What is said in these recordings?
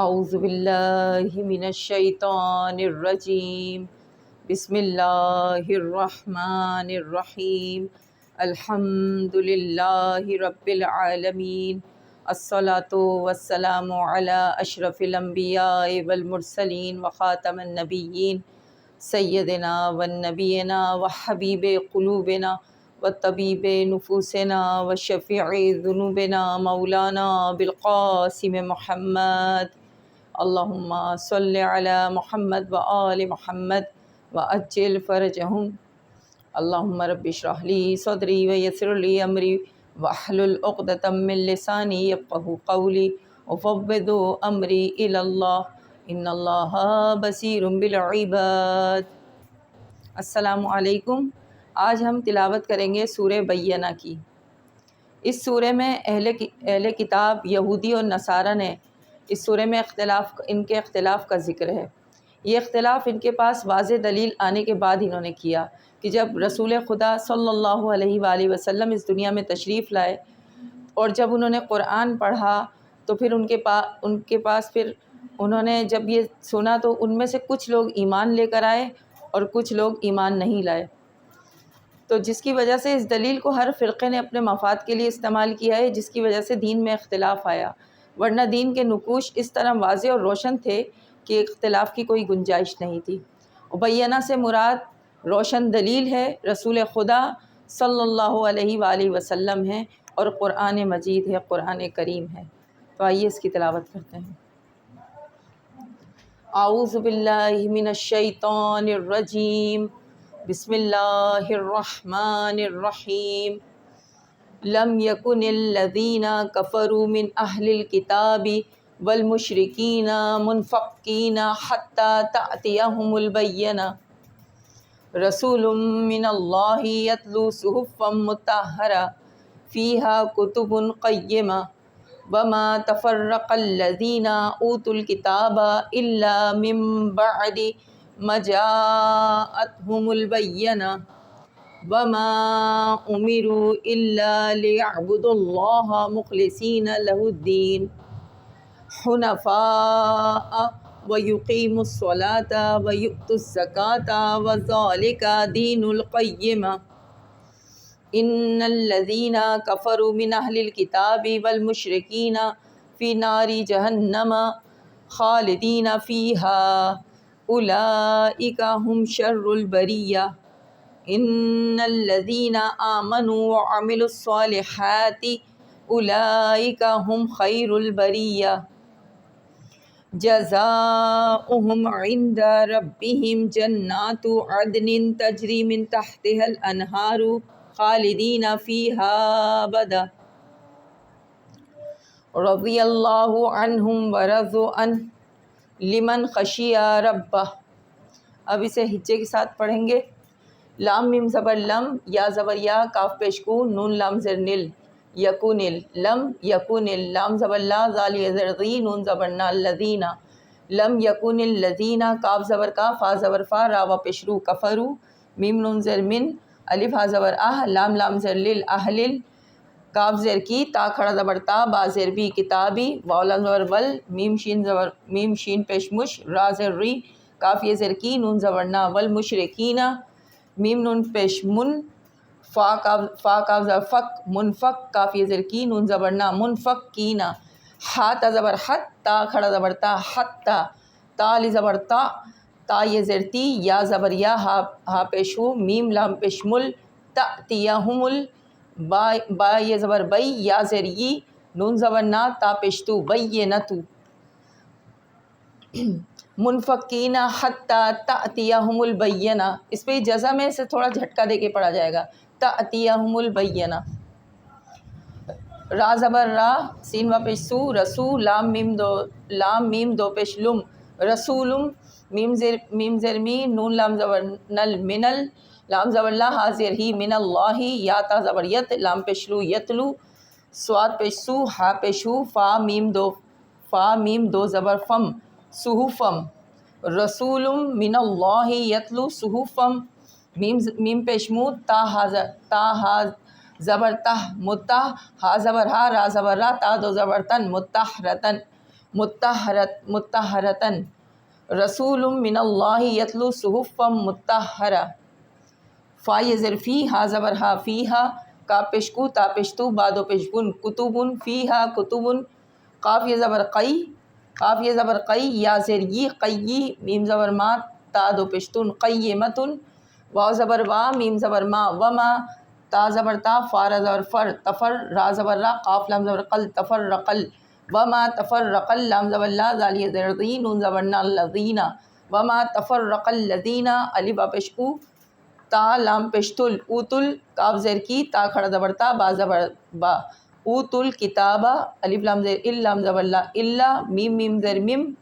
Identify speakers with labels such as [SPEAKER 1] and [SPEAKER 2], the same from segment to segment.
[SPEAKER 1] اعوذ باللہ من الشیطان الرجیم بسم اللہ الرحمن الرحیم الحمد للہ رب العالمین الصلاۃ والسلام علی اشرف الانبیاء والمرسلین وخاتم النبیین سیدنا والنبینا وحبیب قلوبنا وطبیب نفوسنا وشفیع ذنوبنا مولانا بالقاسم محمد اللہم صلی علی محمد وآل محمد وعجل فرجہم اللہم رب اشرح لی صدری ویسر لی امری واحلل عقدۃ من لسانی یفقہوا قولی وفوض امری الی اللہ ان اللہ بصیر بالعباد۔ السلام علیکم۔ آج ہم تلاوت کریں گے سورہ بینہ کی۔ اس سورہ میں اہل کتاب یہودی اور نصارہ نے اس سورہ میں ان کے اختلاف کا ذکر ہے۔ یہ اختلاف ان کے پاس واضح دلیل آنے کے بعد انہوں نے کیا کہ جب رسول خدا صلی اللہ علیہ وآلہ وسلم اس دنیا میں تشریف لائے اور جب انہوں نے قرآن پڑھا تو پھر ان کے پاس پھر انہوں نے جب یہ سنا تو ان میں سے کچھ لوگ ایمان لے کر آئے اور کچھ لوگ ایمان نہیں لائے، تو جس کی وجہ سے اس دلیل کو ہر فرقے نے اپنے مفاد کے لیے استعمال کیا ہے، جس کی وجہ سے دین میں اختلاف آیا، ورنہ دین کے نقوش اس طرح واضح اور روشن تھے کہ اختلاف کی کوئی گنجائش نہیں تھی۔ بینہ سے مراد روشن دلیل ہے، رسول خدا صلی اللہ علیہ وآلہ وسلم ہے اور قرآن مجید ہے، قرآن کریم ہے۔ تو آئیے اس کی تلاوت کرتے ہیں۔ اعوذ باللہ من الشیطان الرجیم بسم اللہ الرحمن الرحیم لم یکن الذین کفروا من اہل الکتاب والمشرکین منفکین حتی تأتیہم البینہ رسول من اللہ یتلو صحفا مطہرہ فیہا کتب قیمہ وما تفرق الذین اوتوا الکتاب الا من بعد ما جاءتهم البینہ وما امروا الا لیعبدوا اللہ مخلصین لہ الدین حنفاء ویقیموا الصلاۃ ویؤتوا الزکاۃ وذلک دین القیمہ ان الذین کفروا من اہل الکتاب والمشرکین فی نار جہنم خالدین فیہا اولئک ہم شر البریہ ان الذین آمنوا وعملوا الصالحات اولئک ہم خیر البریہ جزاؤہم عند ربہم جنات عدن تجری من تحتها الانہار خالدین فیہا ابدا رضی اللہ عنہم ورضوا عنہ لمن خشی ربہ۔ اب اسے ہجے کے ساتھ پڑھیں گے۔ لام میم زبر لم، یا زبر یا، کاف پیش کو، نون لام زر نل، یکون لم یکون لام زبر لا، زال زر ذی، نون زبر نا، الذین لم یکن الذین، کاف زبر کا، فا زبر فا، را و پیش رو، کفرو، میم نون زر من، الف ہا زبر اہ، لام لام زر لل، اہلل، کاف زر کی، تا کھڑا زبر تا، با زر بی، کتابی، واو لام زبر ول، میم شین پیش مش، را زر ری، کاف یہ زر کی، نون زبر نا، والمشرکین، میم نون پیش من، فا کاف زبر فک، منفک، کاف یہ زر کی، نون زبر نا، منفکین، ہا تا زبر حت، تا کھڑا زبر تا، حتی، تا لی زبر تا، تا یہ زر تی، یا زبر یا، ہا پیش ہو، میم لام پیش مل، تأتیہم با یہ زبر بئی، یا زر یی، نون زبر نا، تا پیش تو، بینتو، منفکین حتی تأتیہم البینہ، اس پہ جزم میں سے تھوڑا جھٹکا دے کے پڑھا جائے گا، تأتیہم البینہ، را زبر را، سین و پیش سو، رسو، لام میم دو پیش لم، رسولم، میم زر می، نون لام زبر نل، منل، لام زبر لا، ہا زر ہی، من اللہ، یا تا زبر یت، لام پیش لو، یتلو، سواد پیش سو، ہا پیش ہو، فا میم دو زبر فم، صحفم، رسولم من اللہ یتلو صحفم، میم پیش مو، تا ہا زبر تہ، متہ، ہا زبر ہا، را زبر را، تا دو زبر تن، متحرتن، مطہرتن، رسول من اللہ یتلو صحفا مطہرہ، فا یہ ظرفی ہا زبر ہا فیہا، کا پشکو تا پشتو بادو پشبن، کتبن فیہا کتبن، قاف یہ زبر قی، قاف یہ زبر قی، یا زری قیی، میم زبر ما تا دو پشتن، قیمتن، واو زبر وا میم زبر ما وما، تا زبر تا فا را زبر فر، تفر، را زبر را، قاف لام زبر قل، تفرقل، وما تفرق لام زبر لا، زال یہ زیر دی، نون زبر نا، الذین، وما تفرق الذین، الف با پشکو، تا لام پشتل، اوتل، کاف زیر کی، تا کھڑا زبر تا، با زبر با، اوتل کتابہ، الف لام زیر ال، لام زبر لا، الا، میم میم زیر میم،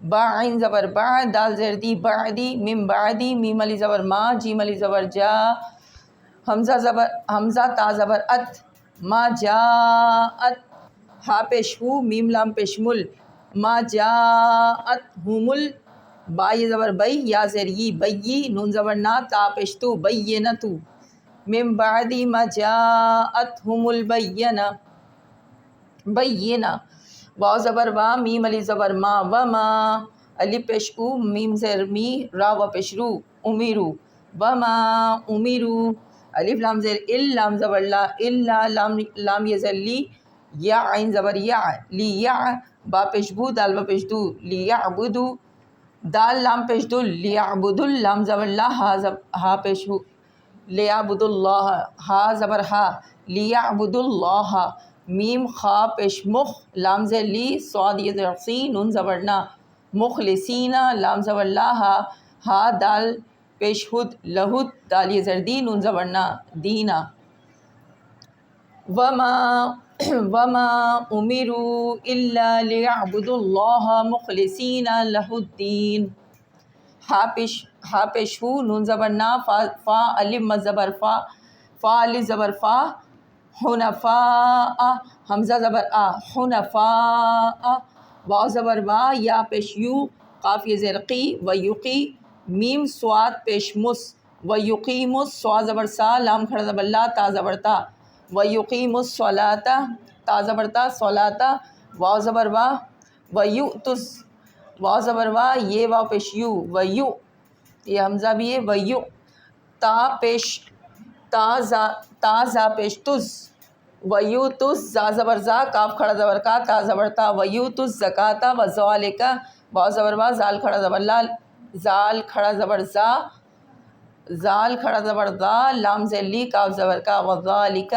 [SPEAKER 1] با عین زبر با، دال زیر دی، بعدی، میم بعدی، میم علی زبر ما، جیم علی زبر جا، حمزہ تا زبر ات، ما جاءت، ہا پیش ہو، میم لام پیش مل، ما جاءت ہمل، با یہ زبر بئی، یا زیر یی، بئی، نون زبر نا، تا پیش تو، بینتو، من بعد ما جاءتهم البینہ، بینہ، واو زبر وا میم علی زبر ما، وما، الف پیش او، میم زیر می، را و پیش رو، امیرو، وما امیرو، الف لام زیر ال، لام زبر لا، الا، لام یہ زیر لی، یا عین زبر یا، لیا، با پیش بو، دال و پیش دو، لیعبدو، دال لام پیش دل، لیعبدل، لام زبر لا، ہا پیش ہو، لیعبد اللہ، ہا زبر ہا، لیعبد اللہ، میم خا پیش مخ، لام زیر لی، صاد یہ زیر سی، نون زبر نا، مخلصین، لام زبر لا، ہا دال پیش ہد، لہد، دال یہ زیر دی، نون زبر نا، دینا، وما امروا الا لیعبدوا اللہ مخلصین لہ الدین، ہا پیش ہو، نون زبر نا، فا الف مد زبر فا، فا الف زبر فا، حنفاء، حمزہ زبر آ، حنفاء، واو زبر وا، یا پیش یو، قاف یہ زیر قی، ویقی، میم سواد پیش مس، ویقیم، سوا زبر سا، لام کھڑا زبر لا، تا زبر تا، ویقیم الصلاۃ، تا زبر تا، صلاۃ، واو زبر وا، ویؤتس، واو زبر وا، یہ واو پیش یو، ویو، یہ حمزہ بھی ہے، ویو، تا پیش تا زا پیش تز، ویو تز، زا زبر زا، کاف کھڑا زبر کا، تا زبر تا، ویو تز زکاۃ، وذالک، واو زبر وا، زال کھڑا زبر لا، زال کھڑا زبر زا، زال کھڑا زبر دا، لام زیر لی، کاف زبر کا، وذالک،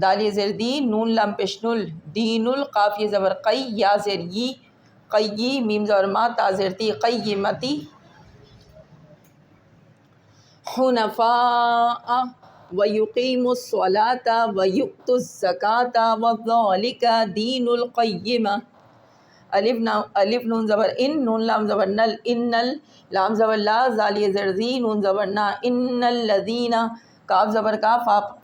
[SPEAKER 1] دال یہ زیر دی، نون لام پیش نل، دین ال، قاف یہ زبر قی، یا زیر یی، قیی، میم زبر ما، تا زیر تی، قیمتی، حنفاء، ویقیموا الصلاۃ ویؤتوا الزکاۃ وذالک دین القیمہ، الف نون زبر ان، نون لام زبر نل، ان لام زبر لا، زال یہ زیر زی، نون زبر نا، ان الذین، کاف زبر کا،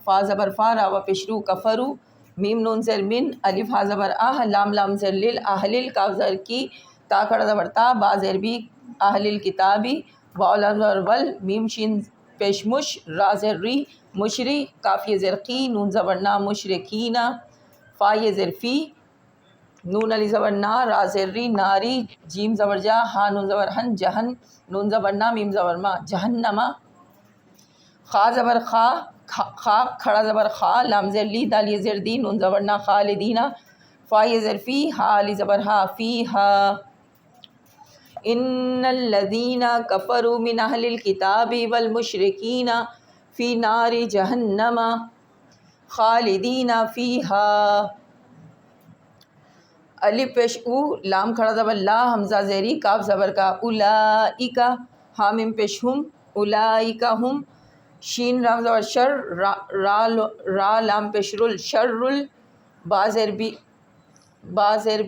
[SPEAKER 1] فا زبر فا، را و پیش رو، کفرو، میم نون زیر من، الف ہا زبر آہ، لام زیر لل، اہلل، کاف زیر کی، تا کھڑا زبر تا، با زیر بھی، اہل الکتابی، واو لام زبر ول، میم شین پیش مش، را زیر ری، مشری، کاف یہ زیر قی، نون زبر نا، مشرکین، فا یہ زیر فی، نون علی زبر نا، را زیر ری، ناری، جیم زبر جا، ہا نون زبر ہن، جہن، نون زبر نا، میم زبر ما، جہنما، خا زبر خا، خا کھڑا زبر خا، لام زیر لی، دال یہ زیر دی، نون زبر نا، خالدین، فا یہ زیر فی، ہا علی زبر ہا، فیہا، ان الذین کفروا من اہل الکتاب والمشرکین فی نار جہنم خالدین فیہا، الف پیش او، لام کھڑا زبر لا، حمزہ زیری، کاف زبر کا، اولئک، ہا میم پیش ہم، اولئک ہم، شین رام زبر شر، را لام پیش رل، شرل، با زیر بی، با زیر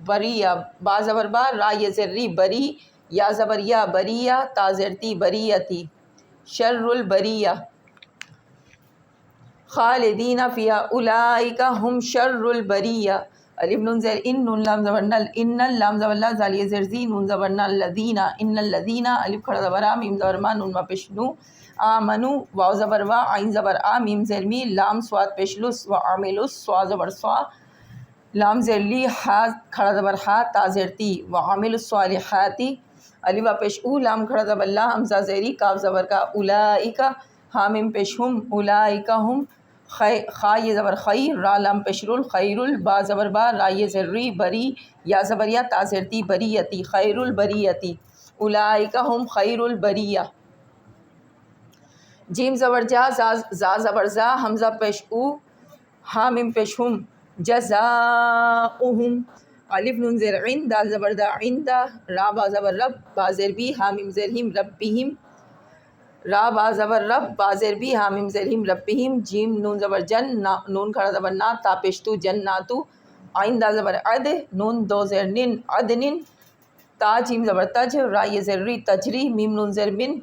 [SPEAKER 1] بریہ، با زبر با، را یہ زیر ری، بری، یا زبر یا، بریہ، تا زیر تی، بریتی، شر البریہ، خالدین فیہا اولئک ہم شر البریہ، الف نون زیر ان، نون لام زبر نل، ان لام زبر لا، زال یہ زیر زی، نون زبر نا، الذین، ان الذین، الف کھڑا زبر آ، میم زبر ما، نون ما پیش نو، آمنو، واو زبر وا، عین زبر آ، میم زیر می، لام سواد پیش لس، وعملوا، سوا زبر سوا، لام زیر لی ہا کھڑا زبر ہا تا زیر تی وعامل الصالحاتی الف پیش او لام کھڑا زبر لا حمزہ زیری کاف زبر کا اولئک ہا میم پیش ہم اولئک ہم خا یہ زبر خی را لام پیش رول خیر البا زبر با را یہ زر ری بری یا زبر یا تا زیر تی بریتی خیر البریتی اولئک ہم خیر البریہ جیم زبر جا زا زبر زا حمزہ پیش او ہا میم پیش ہم جزاؤہم الف نون زیر عین دال زبر دا عند را با زبر رب با زیر بی ہا میم زیر ہم ربہم را با زبر رب با زیر بی ہا میم زیر ہم ربہم جیم نون زبر جن نون کھڑا زبر نا تا پیش تو جناتو عین دال زبر عد نون دو زیر نن عدنن تا جیم زبر تج را یہ زیر ری تجری میم نون زیر من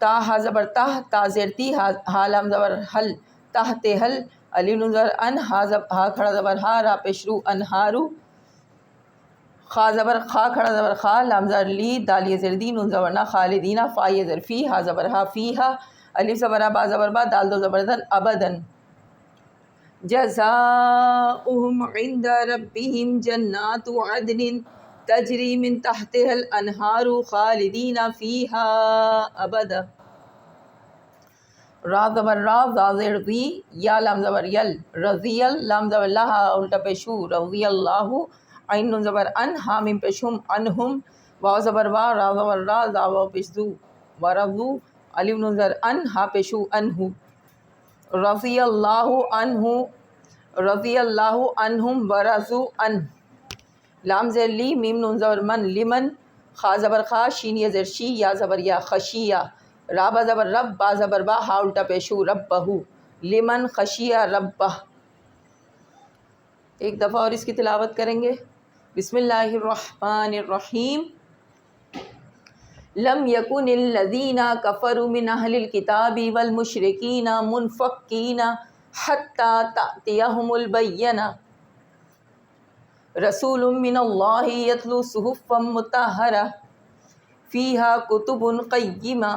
[SPEAKER 1] تا ہا زبر تہ تا زیر تی ہا لام زبر حل تحت حل علی نون زبر ان ہا کھڑا زبر ہا را پیش رو انہارو خا زبر خا کھڑا زبر خا لام زبر لی دال یہ زیر دی نون زبر نا خالدینہ فا یہ زیر فی ہا زبر ہا فیہا الف زبر با زبر با دال دو زبر دن ابدن جزاؤہم عند ربہم جنات عدن تجری من تحتها الانہار خالدین فیہا ابدا را زبر را زا زیر ذی یا لام زبر یل رضی لام زبر لہا الٹا پیشو رضی اللہ عین نون زبر ان ہا میم پیشم انہم واو زبر وا را زبر را زا واو پیش زو ورضو الف نون زبر ان ہا پیشو انہو رضی اللہ عنہ رضی اللہ عنہم ورضو ان لام زیر لی میم نون زبر من لمن خا زبر خا شین یہ زیر شی یا زبر یا خشیہ را با زبر رب با زبر با ہا الٹا پیشو ربہو لمن خشیہ ربہ ایک دفعہ اور اس کی تلاوت کریں گے بسم اللہ الرحمن الرحیم لم یکن الذین کفروا من اہل الکتاب والمشرکین منفکین حتی تأتیہم البینہ رسول من اللہ یتلو صحفا مطہرہ فیہا کتب قیمہ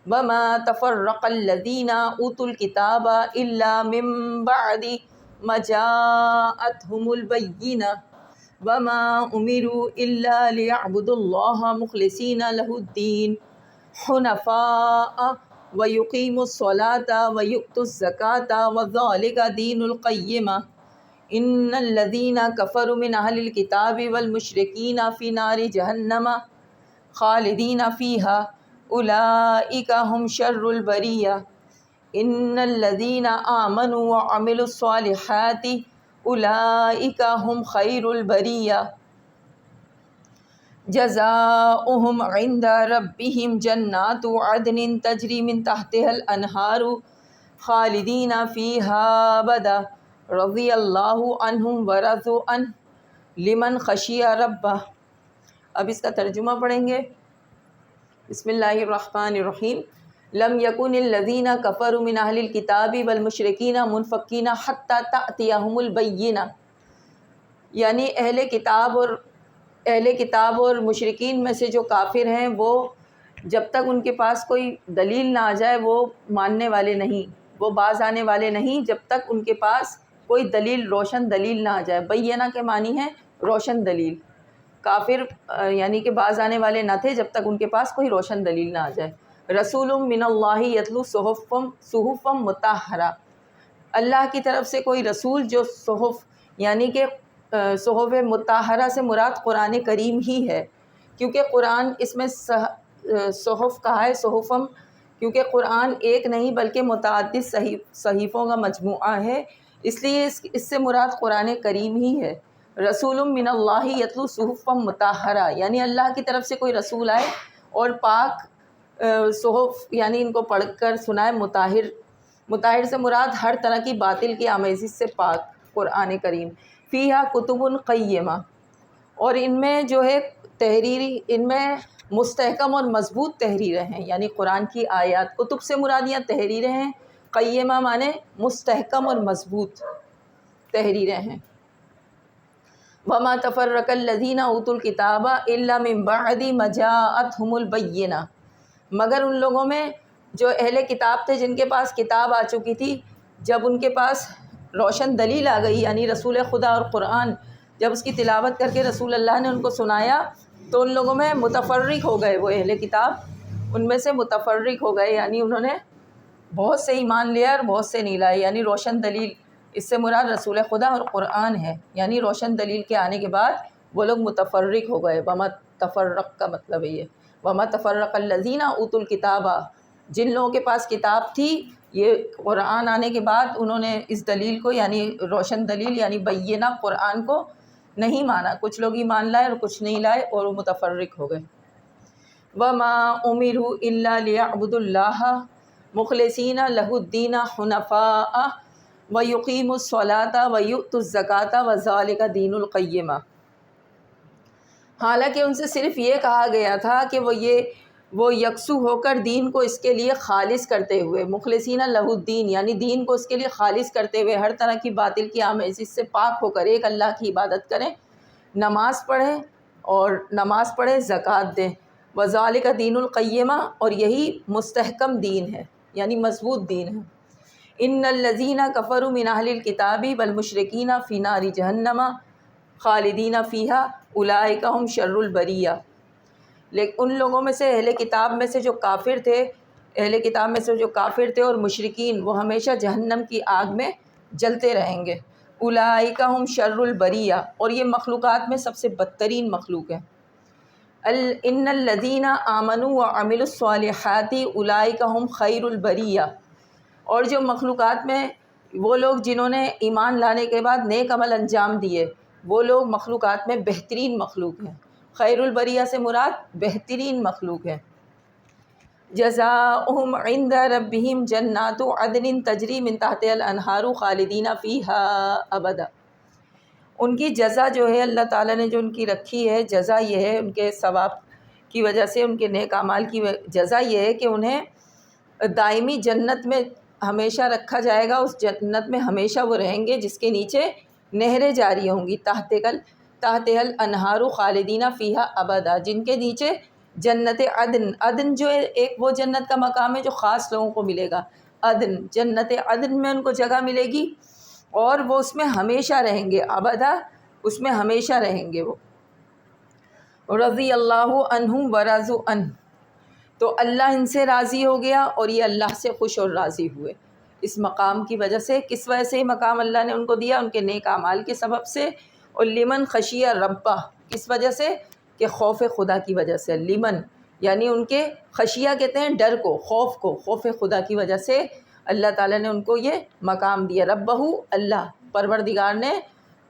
[SPEAKER 1] وما تفرق الذین اوتوا الکتاب الا من بعد ما جاءتهم البینہ وما امروا الا لیعبدوا اللہ مخلصین لہ الدین حنفاء ویقیموا الصلاة ویؤتوا الزکاة وذلک دین القیمہ ان الذین کفروا من اہل الکتاب والمشرکین فی نار جہنم خالدین فیہا اولئک ہم شر البریہ ان الذین آمنوا وعملوا الصالحات اولئک ہم خیر البریہ جزاؤہم عند ربہم جنات عدن تجری من تحتها الانہار خالدین فیہا ابدا رضی اللہ عنہم ورضوا عنہ لمن خشیہ ربہ اب اس کا ترجمہ پڑھیں گے بسم اللہ الرحمن الرحیم لم یکن الذین کفروا من اہل الکتاب والمشرکین منفکین حتی تأتیہم البینہ یعنی اہل کتاب اور مشرکین میں سے جو کافر ہیں وہ جب تک ان کے پاس کوئی دلیل نہ آ جائے وہ ماننے والے نہیں، وہ باز آنے والے نہیں جب تک ان کے پاس کوئی دلیل روشن دلیل نہ آ جائے۔ بینہ کے معنی ہے روشن دلیل، کافر یعنی کہ باز آنے والے نہ تھے جب تک ان کے پاس کوئی روشن دلیل نہ آ جائے۔ رسول من اللہ یتلو صحفا مطہرہ اللہ کی طرف سے کوئی رسول جو صحف یعنی کہ صحف مطہرہ سے مراد قرآن کریم ہی ہے، کیونکہ قرآن اس میں صحف کہا ہے صحفم کیونکہ قرآن ایک نہیں بلکہ متعدد صحیفوں کا مجموعہ ہے، اس لیے اس سے مراد قرآن کریم ہی ہے۔ رسول من اللہ یتلو صحفا مطہرہ یعنی اللہ کی طرف سے کوئی رسول آئے اور پاک صحف یعنی ان کو پڑھ کر سنائے۔ مطہر سے مراد ہر طرح کی باطل کی آمیزش سے پاک قرآن کریم۔ فیہا کتب قیمہ اور ان میں جو ہے تحریری ان میں مستحکم اور مضبوط تحریریں ہیں، یعنی قرآن کی آیات کتب سے مراد یہاں تحریریں ہیں، قیمہ معنی مستحکم اور مضبوط تحریریں ہیں۔ وما تفرق الذین اوتوا الکتاب الا من بعد ما جاءتهم البینہ مگر ان لوگوں میں جو اہل کتاب تھے جن کے پاس کتاب آ چکی تھی جب ان کے پاس روشن دلیل آ گئی، یعنی رسول خدا اور قرآن جب اس کی تلاوت کر کے رسول اللہ نے ان کو سنایا تو ان لوگوں میں متفرق ہو گئے، وہ اہل کتاب ان میں سے متفرق ہو گئے، یعنی انہوں نے بہت سے ایمان لیا اور بہت سے نہیں لائے، یعنی روشن دلیل، اس سے مراد رسول خدا اور قرآن ہے، یعنی روشن دلیل کے آنے کے بعد وہ لوگ متفرق ہو گئے۔ وما تفرق کا مطلب ہے یہ، وما تفرق الذین اوتوا الکتاب، جن لوگوں کے پاس کتاب تھی، یہ قرآن آنے کے بعد انہوں نے اس دلیل کو، یعنی روشن دلیل یعنی بینہ قرآن کو نہیں مانا، کچھ لوگ ایمان لائے اور کچھ نہیں لائے اور وہ متفرق ہو گئے۔ وما امروا الا لیعبدوا اللہ مخلصین لہ الدین حنفاء ویقیموا الصلاۃ ویؤتوا الزکاۃ وذلک دین القیمہ، حالانکہ ان سے صرف یہ کہا گیا تھا کہ وہ یکسو ہو کر دین کو اس کے لیے خالص کرتے ہوئے، مخلصین لہ الدین یعنی دین کو اس کے لیے خالص کرتے ہوئے، ہر طرح کی باطل کی آمیزش سے پاک ہو کر ایک اللہ کی عبادت کریں، نماز پڑھیں زکوٰۃ دیں، وذالک دین القیمہ، اور یہی مستحکم دین ہے، یعنی مضبوط دین ہے۔ ان الذین کفروا من اہل الکتاب والمشرکین فی نار جہنم خالدین فیہا اولئک ھم شر البریہ، لیکن ان لوگوں میں سے اہل کتاب میں سے جو کافر تھے اور مشرکین، وہ ہمیشہ جہنم کی آگ میں جلتے رہیں گے۔ اولئک ھم شر البریہ، اور یہ مخلوقات میں سب سے بدترین مخلوق ہیں۔ ان الذین آمنوا وعملوا الصالحات اولئک ھم خیر البریہ، اور جو مخلوقات میں وہ لوگ جنہوں نے ایمان لانے کے بعد نیک عمل انجام دیے، وہ لوگ مخلوقات میں بہترین مخلوق ہیں۔ خیر البریہ سے مراد بہترین مخلوق ہے۔ جزاؤہم عند ربہم جنات عدن تجری من تحتہا الانہار خالدین فیہا ابدا، ان کی جزا جو ہے اللہ تعالیٰ نے جو ان کی رکھی ہے، جزا یہ ہے ان کے ثواب کی وجہ سے، ان کے نیک اعمال کی جزا یہ ہے کہ انہیں دائمی جنت میں ہمیشہ رکھا جائے گا، اس جنت میں ہمیشہ وہ رہیں گے جس کے نیچے نہریں جاری ہوں گی، تحتہا الانہار خالدین فیہا ابدا، جن کے نیچے جنت عدن جو ایک وہ جنت کا مقام ہے جو خاص لوگوں کو ملے گا، جنت عدن میں ان کو جگہ ملے گی اور وہ اس میں ہمیشہ رہیں گے، ابدا اس میں ہمیشہ رہیں گے وہ۔ رضی اللہ عنہم ورضوا عنہ، تو اللہ ان سے راضی ہو گیا اور یہ اللہ سے خوش اور راضی ہوئے اس مقام کی وجہ سے۔ کس وجہ سے یہ مقام اللہ نے ان کو دیا؟ ان کے نیک اعمال کے سبب سے۔ اور لمن خشیہ ربہ، کس وجہ سے؟ کہ خوف خدا کی وجہ سے۔ لمن یعنی ان کے خشیہ کہتے ہیں ڈر کو، خوف خدا کی وجہ سے اللہ تعالیٰ نے ان کو یہ مقام دیا۔ ربہ اللہ، پروردگار نے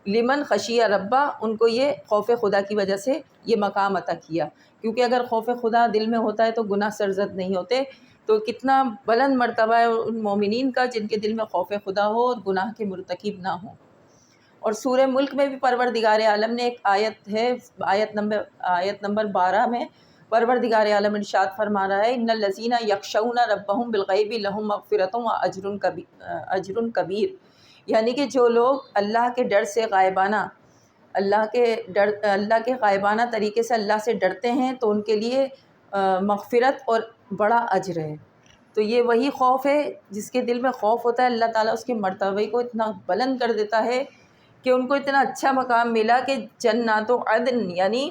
[SPEAKER 1] لمن خشیہ ربہ، ان کو یہ خوف خدا کی وجہ سے یہ مقام عطا کیا، کیونکہ اگر خوف خدا دل میں ہوتا ہے تو گناہ سرزد نہیں ہوتے۔ تو کتنا بلند مرتبہ ہے ان مومنین کا جن کے دل میں خوف خدا ہو اور گناہ کے مرتکب نہ ہوں۔ اور سورہ ملک میں بھی پروردگار عالم نے ایک آیت ہے، آیت نمبر 12 میں پروردگار عالم ارشاد فرما رہا ہے، ان الذین یخشون ربہم بالغیب لہم مغفرۃ واجر کبیر، یعنی کہ جو لوگ اللہ کے ڈر سے اللہ کے غائبانہ طریقے سے اللہ سے ڈرتے ہیں تو ان کے لیے مغفرت اور بڑا اجر ہے۔ تو یہ وہی خوف ہے جس کے دل میں خوف ہوتا ہے، اللہ تعالیٰ اس کے مرتبے کو اتنا بلند کر دیتا ہے کہ ان کو اتنا اچھا مقام ملا کہ جنات عدن یعنی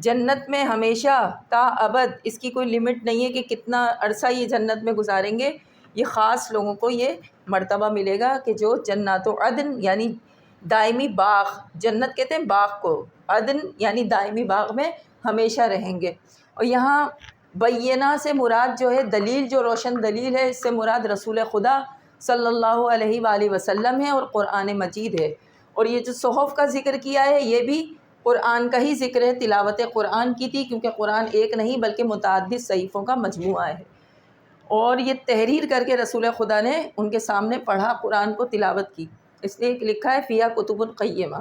[SPEAKER 1] جنت میں ہمیشہ تا ابد، اس کی کوئی لمٹ نہیں ہے کہ کتنا عرصہ یہ جنت میں گزاریں گے، یہ خاص لوگوں کو یہ مرتبہ ملے گا کہ جو جنات عدن یعنی دائمی باغ، جنت کہتے ہیں باغ کو، عدن یعنی دائمی باغ میں ہمیشہ رہیں گے۔ اور یہاں بینہ سے مراد جو ہے دلیل، جو روشن دلیل ہے، اس سے مراد رسول خدا صلی اللہ علیہ وآلہ وسلم ہے اور قرآن مجید ہے۔ اور یہ جو صحف کا ذکر کیا ہے یہ بھی قرآن کا ہی ذکر ہے، تلاوت قرآن کی تھی، کیونکہ قرآن ایک نہیں بلکہ متعدد صحیفوں کا مجموعہ ہے، اور یہ تحریر کر کے رسول خدا نے ان کے سامنے پڑھا، قرآن کو تلاوت کی، اس لیے لکھا ہے فیہا کتب قیمہ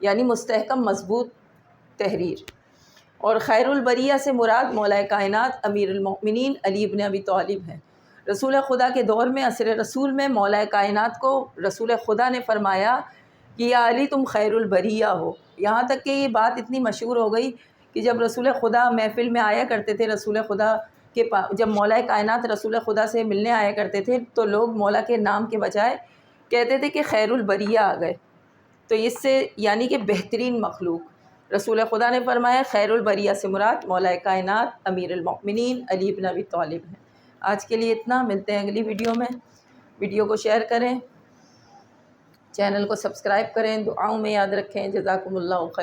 [SPEAKER 1] یعنی مستحکم مضبوط تحریر۔ اور خیر البریہ سے مراد مولا کائنات امیر المؤمنین علی بن ابی طالب ہیں۔ رسول خدا کے دور میں، عصر رسول میں، مولا کائنات کو رسول خدا نے فرمایا کہ یا علی تم خیر البریہ ہو، یہاں تک کہ یہ بات اتنی مشہور ہو گئی کہ جب رسول خدا محفل میں آیا کرتے تھے، رسول خدا کے جب مولا کائنات رسول خدا سے ملنے آیا کرتے تھے تو لوگ مولا کے نام کے بجائے کہتے تھے کہ خیر البریہ آ گئے، تو اس سے یعنی کہ بہترین مخلوق، رسول خدا نے فرمایا خیر البریہ سے مراد مولا کائنات امیر المؤمنین علی بن ابی طالب ہیں۔ آج کے لیے اتنا، ملتے ہیں اگلی ویڈیو میں۔ ویڈیو کو شیئر کریں، چینل کو سبسکرائب کریں، دعاؤں میں یاد رکھیں۔ جزاکم اللہ خیر۔